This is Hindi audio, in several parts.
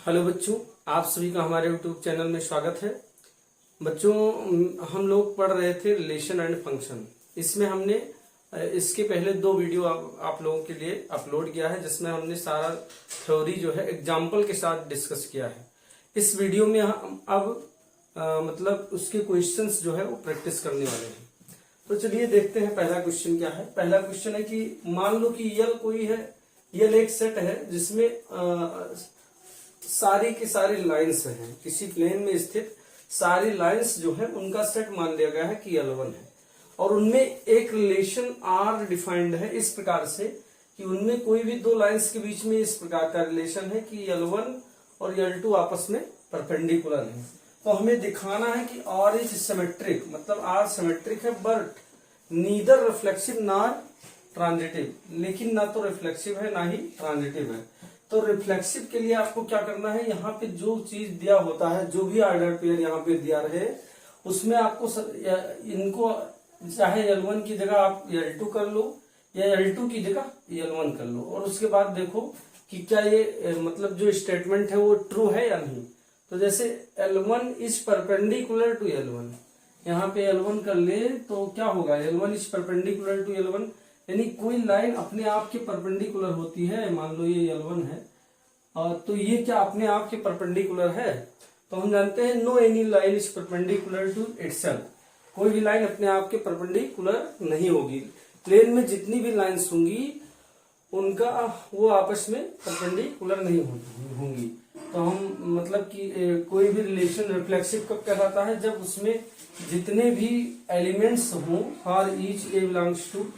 हेलो बच्चों, आप सभी का हमारे YouTube चैनल में स्वागत है। बच्चों, हम लोग पढ़ रहे थे रिलेशन एंड फंक्शन। इसमें हमने इसके पहले 2 वीडियो आप लोगों के लिए अपलोड किया है, जिसमें हमने सारा थ्योरी जो है एग्जाम्पल के साथ डिस्कस किया है। इस वीडियो में हम अब मतलब उसके क्वेश्चंस जो है वो प्रैक्टिस करने वाले हैं। तो चलिए देखते हैं पहला क्वेश्चन क्या है। पहला क्वेश्चन है कि मान लो कि यल कोई है, यल एक सेट है जिसमें सारी की सारी लाइंस हैं। किसी प्लेन में स्थित सारी लाइंस जो है उनका सेट मान लिया गया है कि L1 है, और उनमें एक रिलेशन R डिफाइंड है इस प्रकार से कि उनमें कोई भी 2 लाइंस के बीच में इस प्रकार का रिलेशन है कि L1 और L2 आपस में परपेंडिकुलर है। तो हमें दिखाना है कि R इज सिमेट्रिक, मतलब R सिमेट्रिक है but neither reflexive nor transitive, लेकिन ना तो रिफ्लेक्सिव है ना ही ट्रांजिटिव है। तो रिफ्लेक्सिव के लिए आपको क्या करना है, यहाँ पे जो चीज दिया होता है, जो भी ऑर्डर पेयर यहाँ पे दिया रहे, उसमें आपको इनको चाहे L1 की जगह आप L2 कर लो या L2 की जगह L1 कर लो, और उसके बाद देखो कि क्या ये मतलब जो स्टेटमेंट है वो ट्रू है या नहीं। तो जैसे L1 is perpendicular to L1, यहाँ पे L1 कर ले तो क्या होगा, L1 is perpendicular to L1, यानी कोई लाइन अपने आप के परपेंडिकुलर होती है। मान लो ये L1 है तो ये क्या अपने आप के परपेंडिकुलर है। तो हम जानते हैं no any line is perpendicular to itself, कोई भी लाइन अपने आप के परपेंडिकुलर नहीं होगी। प्लेन में जितनी भी लाइन्स होंगी उनका वो आपस में परपेंडिकुलर नहीं होंगी। तो हम मतलब कि कोई भी रिलेशन रिफ्लेक्सिव कब कहलाता है, जब उसमें जितने भी एलिमेंट्स हों for each A belongs to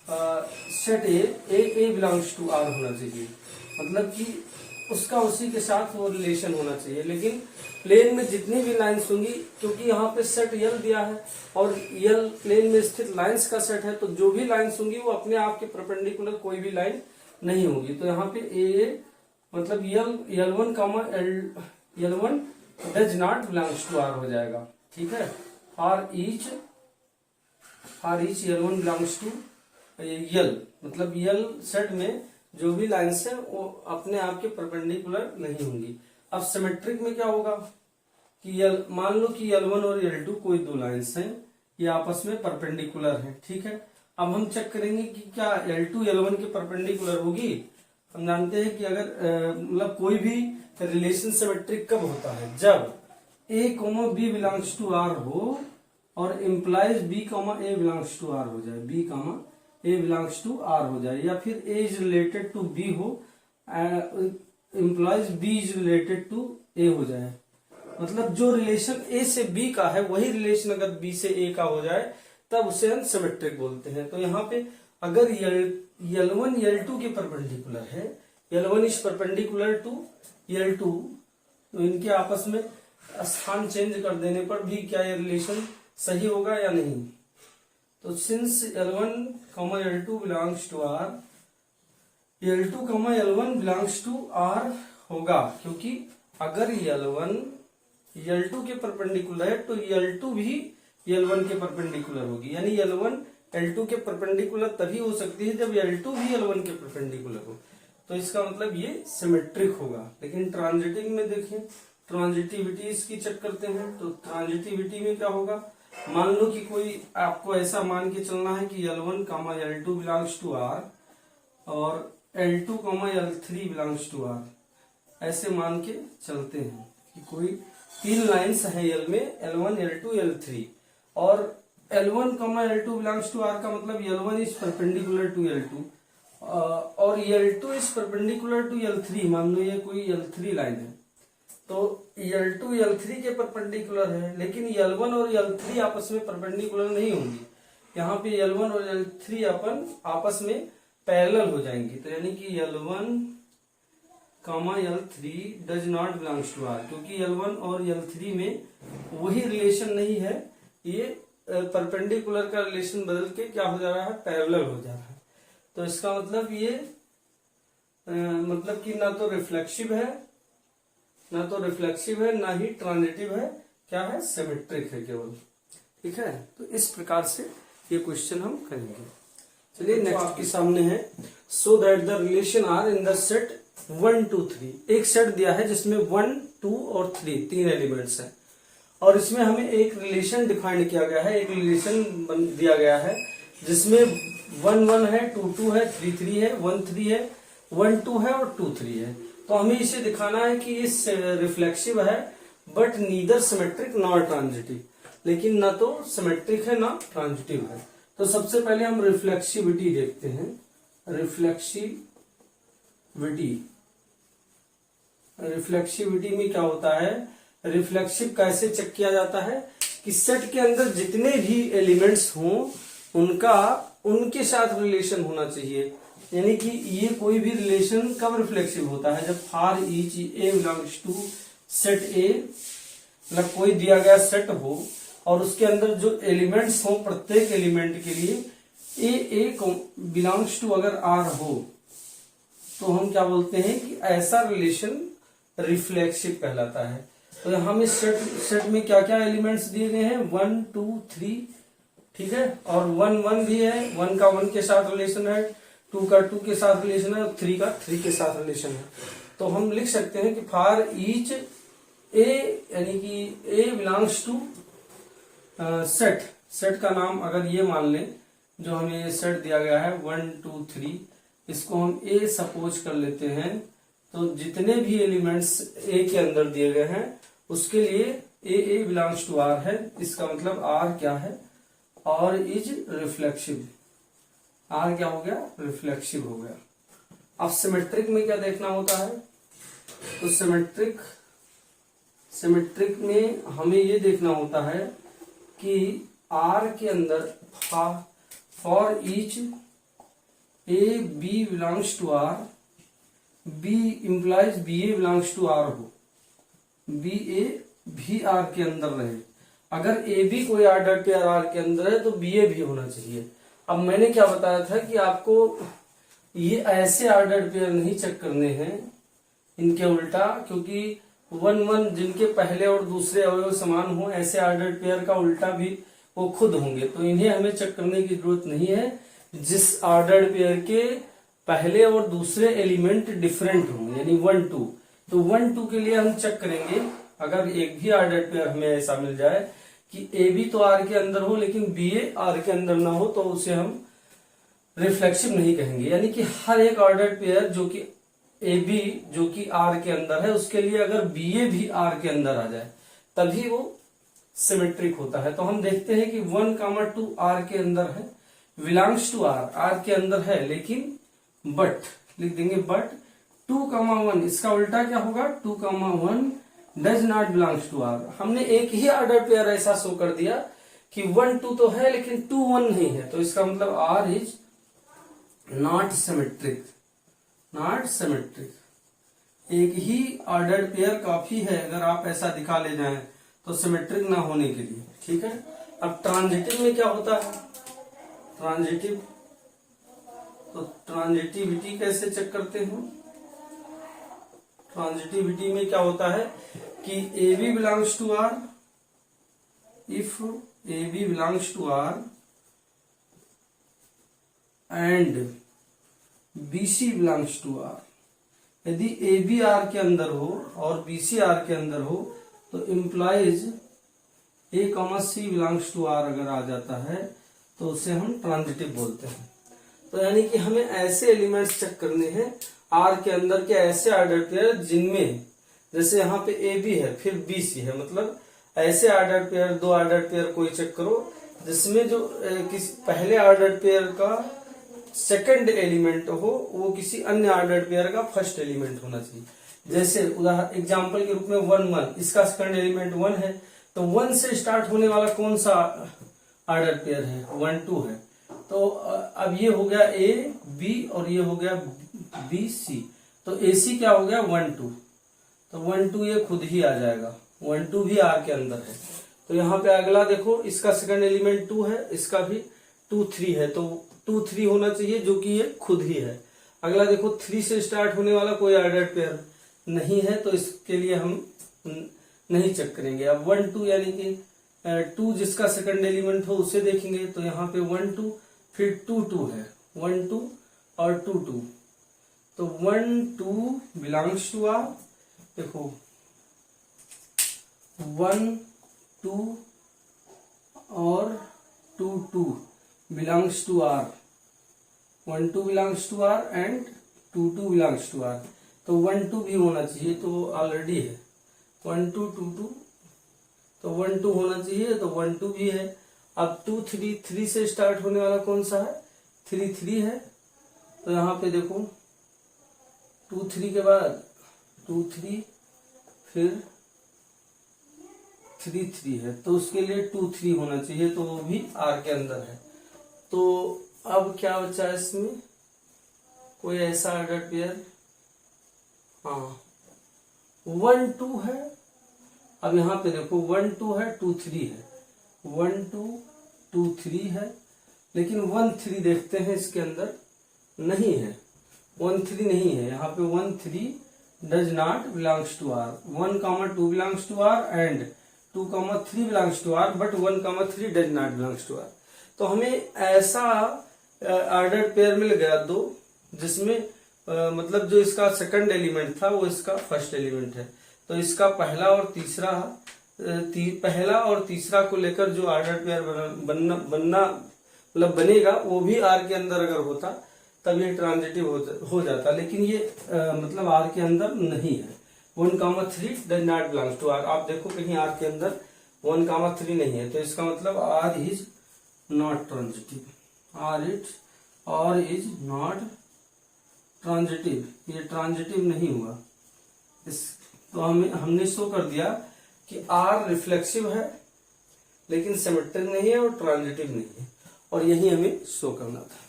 set A belongs to R होना चाहिए, मतलब कि उसका उसी के साथ वो रिलेशन होना चाहिए। लेकिन प्लेन में जितनी भी लाइंस होंगी, क्योंकि यहाँ पे सेट यल दिया है और यल प्लेन में स्थित लाइंस का सेट है, तो जो भी लाइंस होंगी वो अपने आप के परपेंडिकुलर कोई भी लाइन नहीं होगी। तो यहाँ पे ए मतलब L1 comma L1 does not belongs to R हो जाएगा, ठीक है। For each L1 belongs to L, मतलब यल सेट में जो भी लाइंस है वो अपने आप के परपेंडिकुलर नहीं होंगी। अब सिमेट्रिक में क्या होगा कि मान लो कि L1 और L2 कोई 2 लाइंस हैं, ये आपस में परपेंडिकुलर हैं, ठीक है। अब हम चेक करेंगे कि क्या L2 L1 के परपेंडिकुलर होगी। हम जानते हैं कि अगर मतलब कोई भी रिलेशन सिमेट्रिक कब होता है, जब A, B belongs to R हो और implies B, A belongs to R हो जाए, B, A belongs to R हो जाए, या फिर A is related to B हो, implies B is related to A हो जाए। मतलब जो रिलेशन A से B का है वही रिलेशन अगर B से A का हो जाए तब उसे हम सिमेट्रिक बोलते हैं। तो यहाँ पे अगर L1 L2 के परपेंडिकुलर है, L1 is perpendicular to L2, तो इनके आपस में स्थान चेंज कर देने पर भी क्या ये रिलेशन सही होगा या नहीं। तो since L1, L2 belongs to R, L2, L1 belongs to R होगा, क्योंकि अगर L1 L2 के परपेंडिकुलर है तो L2 भी L1 के परपेंडिकुलर होगी, यानी L1 L2 के परपेंडिकुलर तभी हो सकती है जब L2 भी L1 के परपेंडिकुलर हो। तो इसका मतलब ये सिमेट्रिक होगा। लेकिन ट्रांजिटिव में देखें, ट्रांजिटिविटी इसकी चेक करते हैं। तो ट्रांजिटिविटी में क्या होगा, मान लो कि कोई आपको ऐसा मान के चलना है कि L1, L2 belongs to R और L2, L3 belongs to R, ऐसे मान के चलते हैं कि कोई 3 लाइंस है L में, L1, L2, L3, और L1, L2 belongs to R का मतलब L1 is perpendicular to L2 और L2 is perpendicular to L3। मान लो ये कोई L3 लाइन है, तो L2 L3 के परपेंडिकुलर है, लेकिन L1 और L3 आपस में परपेंडिकुलर नहीं होंगी। यहाँ पे L1 और L3 आपस में पैरेलल हो जाएंगी। तो यानी कि L1, L3 does not belongs to R, क्योंकि L1 और L3 में वही रिलेशन नहीं है, ये परपेंडिकुलर का रिलेशन बदल के क्या हो जा रहा है, पैरेलल हो जा रहा है। तो इसका मतलब ये मतलब कि ना तो रिफ्लेक्सिव है ना ही ट्रांजिटिव है, क्या है, सिमेट्रिक है केवल, ठीक है। तो इस प्रकार से ये क्वेश्चन हम करेंगे। चलिए नेक्स्ट आपके सामने है, so that the relation R in the set 1 2 3 एक सेट दिया है जिसमें 1 2 और 3 तीन एलिमेंट्स हैं, और इसमें हमें एक रिलेशन डिफाइन किया गया है, एक रिलेशन दिया गया है जिसमें 1 1 है, 2 2 है, 3 3 है, 1 3 है, 1 2 है और 2 3 है। तो हमें इसे दिखाना है कि ये रिफ्लेक्सिव है but neither symmetric nor transitive, लेकिन ना तो सिमेट्रिक है ना ट्रांजिटिव है। तो सबसे पहले हम रिफ्लेक्सिविटी देखते हैं। रिफ्लेक्सिविटी में क्या होता है, रिफ्लेक्सिव कैसे चेक किया जाता है कि सेट के अंदर जितने भी एलिमेंट्स हों उनका उनके साथ रिलेशन होना चाहिए। यानी कि ये कोई भी रिलेशन कब रिफ्लेक्सिव होता है, जब for each A belongs to set A, मतलब कोई दिया गया सेट हो और उसके अंदर जो एलिमेंट्स हो प्रत्येक एलिमेंट के लिए ए बिलोंग्स टू अगर आर हो तो हम क्या बोलते हैं कि ऐसा रिलेशन रिफ्लेक्सिव कहलाता है। तो यहाँ में सेट में क्या क्या एलिमेंट्स दिए गए हैं, 1 2 3, ठीक है, और 1 1 भी है, 1 का 1 के साथ रिलेशन है, 2 का 2 के साथ रिलेशन है और 3 का 3 के साथ रिलेशन है। तो हम लिख सकते हैं कि फॉर ईच ए, यानी कि ए बिलोंग्स टू सेट का नाम अगर ये मान लें, जो हमें ये सेट दिया गया है 1 2 3, इसको हम ए सपोज कर लेते हैं। तो जितने भी एलिमेंट्स ए के अंदर दिए गए हैं उसके लिए ए बिलोंग्स टू आर है। इसका मतलब आर क्या है, और इज रिफ्लेक्सिव। आर क्या हो गया, रिफ्लेक्सिव हो गया। अब सिमेट्रिक में क्या देखना होता है, तो सिमेट्रिक में हमें ये देखना होता है कि आर के अंदर for each A B belongs to R, B implies B A belongs to R हो, बी ए भी आर के अंदर रहे। अगर ए बी कोई ऑर्डर पेयर आर के अंदर है तो बी ए भी होना चाहिए। अब मैंने क्या बताया था कि आपको ये ऐसे ऑर्डर पेयर नहीं चेक करने हैं, इनके उल्टा, क्योंकि 1 1 जिनके पहले और दूसरे अवयव समान हो ऐसे ऑर्डर पेयर का उल्टा भी वो खुद होंगे, तो इन्हें हमें चेक करने की जरूरत नहीं है। जिस ऑर्डर पेयर के पहले और दूसरे एलिमेंट डिफरेंट हों, यानी 1 2, तो 1 2 के लिए हम चेक करेंगे। अगर एक भी ऑर्डर पेयर हमें ऐसा मिल जाए कि ए बी तो आर के अंदर हो लेकिन बी ए आर के अंदर ना हो, तो उसे हम रिफ्लेक्सिव नहीं कहेंगे। यानी कि हर एक ऑर्डर पेयर जो कि ए बी जो कि आर के अंदर है उसके लिए अगर बी ए भी आर के अंदर आ जाए तभी वो सिमेट्रिक होता है। तो हम देखते हैं कि 1 2 आर के अंदर है, बिलोंग्स टू आर के अंदर है, लेकिन बट लिख देंगे बट 2 1, इसका उल्टा क्या होगा, 2 1 does not belongs to R. हमने एक ही ऑर्डर पेयर ऐसा शो कर दिया कि 1 2 तो है लेकिन 2 1 नहीं है, तो इसका मतलब आर इज नॉट सिमेट्रिक। एक ही ऑर्डर पेयर काफी है अगर आप ऐसा दिखा ले जाएं तो सिमेट्रिक ना होने के लिए, ठीक है। अब ट्रांजिटिव में क्या होता है, ट्रांजिटिविटी कैसे चेक करते हैं। ट्रांजिटिविटी में क्या होता है कि A B belongs to R, if A B belongs to R and B C belongs to R, यदि ए बी आर के अंदर हो और बी सी आर के अंदर हो तो implies A C belongs to R अगर आ जाता है तो उसे हम ट्रांजिटिव बोलते हैं। तो यानी कि हमें ऐसे एलिमेंट्स चेक करने हैं आर के अंदर के ऐसे ऑर्डर पेयर जिनमें, जैसे यहाँ पे ए बी है फिर बी सी है, मतलब ऐसे ऑर्डर पेयर, 2 ऑर्डर पेयर कोई चेक करो जिसमें जो किसी पहले ऑर्डर पेयर का सेकंड एलिमेंट हो वो किसी अन्य ऑर्डर पेयर का फर्स्ट एलिमेंट होना चाहिए। जैसे उदाहरण एग्जांपल के रूप में 1 1, इसका सेकंड एलिमेंट 1 है, तो 1 से स्टार्ट होने वाला कौन सा ऑर्डर पेयर है, 1 2 है। तो अब ये हो गया ए बी और ये हो गया बी सी, तो ए सी क्या हो गया 1 2, तो 1 2 ये खुद ही आ जाएगा, 1 2 भी आर के अंदर है। तो यहाँ पे अगला देखो, इसका सेकंड एलिमेंट 2 है, इसका भी 2 3 है, तो 2 3 होना चाहिए जो कि ये खुद ही है। अगला देखो 3 से स्टार्ट होने वाला कोई ऑर्डर पेयर नहीं है, तो इसके लिए हम नहीं चेक करेंगे। अब 1 2 यानी कि 2 जिसका सेकंड एलिमेंट हो उसे देखेंगे, तो यहाँ पे 1 2 फिर 2 2 है, 1 2 और 2 2, तो 1 2 बिलोंग्स टू आर, देखो 1 2 और 2 2 belongs to R, 1 2 belongs to R and 2 2 belongs to R. तो 1 2 भी होना चाहिए, तो ऑलरेडी है 1 2 2 2, तो 1 2 होना चाहिए, तो 1 2 भी है। अब 2 3, 3 से स्टार्ट होने वाला कौन सा है, 3 3 है। तो यहाँ पे देखो 2 3 के बाद 2 3 फिर 3 3 है, तो उसके लिए 2 3 होना चाहिए, तो वो भी आर के अंदर है। तो अब क्या बचा है इसमें, कोई ऐसा ऑर्डर पेयर, हाँ 1 2 है। अब यहाँ पे देखो 1 2 है, 2 3 है, 1 2 2 3 है, लेकिन 1 3 देखते हैं इसके अंदर नहीं है, 1 3 नहीं है। यहाँ पे 1 3 does not belongs to R, 1 2 belongs to R and 2 3 belongs to R, but 1 3 does not belongs to R. तो हमें ऐसा ऑर्डर पेयर मिल गया दो, जिसमें मतलब जो इसका सेकंड एलिमेंट था वो इसका फर्स्ट एलिमेंट है। तो इसका पहला और तीसरा पहला और तीसरा को लेकर जो ऑर्डर पेयर बनना मतलब बनेगा, वो भी आर के अंदर अगर होता तब ये ट्रांजिटिव हो जाता, लेकिन ये मतलब आर के अंदर नहीं है। 1 3 does not belongs to R, आप देखो कहीं आर के अंदर 1 3 नहीं है, तो इसका मतलब R is not transitive, R is not transitive, ये ट्रांजिटिव नहीं हुआ। तो हमने शो कर दिया कि आर रिफ्लेक्सिव है लेकिन सिमेट्रिक नहीं है और ट्रांजिटिव नहीं है, और यही हमें शो करना था।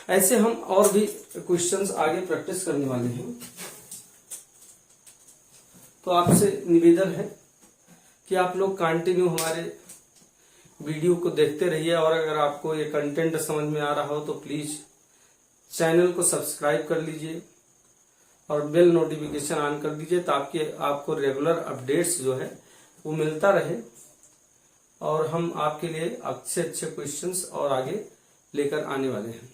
ऐसे हम और भी क्वेश्चंस आगे प्रैक्टिस करने वाले हैं। तो आपसे निवेदन है कि आप लोग कंटिन्यू हमारे वीडियो को देखते रहिए, और अगर आपको ये कंटेंट समझ में आ रहा हो तो प्लीज चैनल को सब्सक्राइब कर लीजिए और बेल नोटिफिकेशन ऑन कर दीजिए, ताकि आपको रेगुलर अपडेट्स जो है वो मिलता रहे, और हम आपके लिए अच्छे अच्छे क्वेश्चंस और आगे लेकर आने वाले हैं।